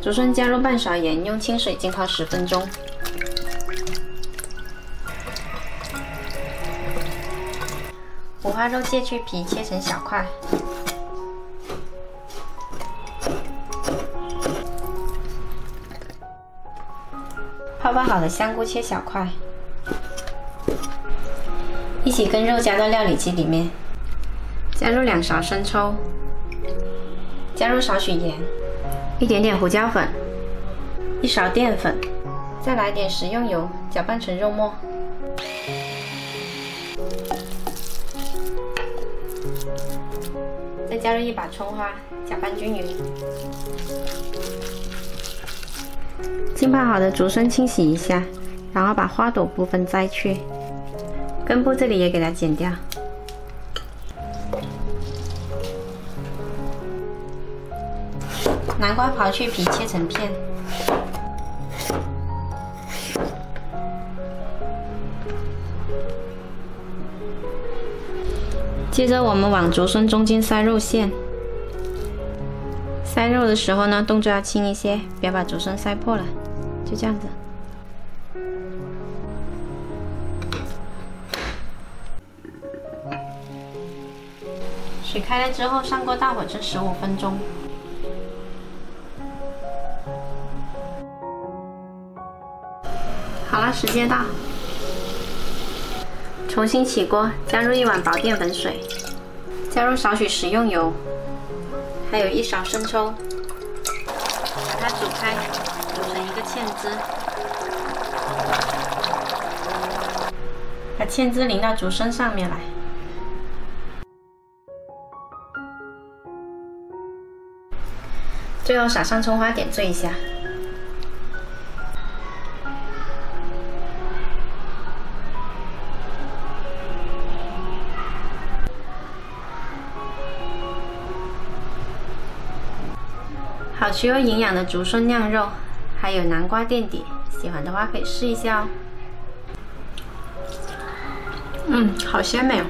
竹笋加入半勺盐，用清水浸泡10分钟。五花肉切去皮，切成小块。泡好的香菇切小块，一起跟肉加到料理机里面。加入2勺生抽，加入少许盐，一点点胡椒粉，1勺淀粉，再来点食用油，搅拌成肉末。再加入1把葱花，搅拌均匀。浸泡好的竹笋清洗一下，然后把花朵部分摘去，根部这里也给它剪掉。南瓜刨去皮，切成片。接着我们往竹笋中间塞肉馅。塞肉的时候呢，动作要轻一些，别把竹笋塞破了。就这样子。水开了之后，上锅大火蒸15分钟。好了，时间到。重新起锅，加入1碗薄淀粉水，加入少许食用油，还有1勺生抽，把它煮开，煮成一个芡汁。把芡汁淋到竹笋上面来。最后撒上葱花，点缀一下。好吃又营养的竹笋酿肉，还有南瓜垫底，喜欢的话可以试一下哦。好鲜美哦！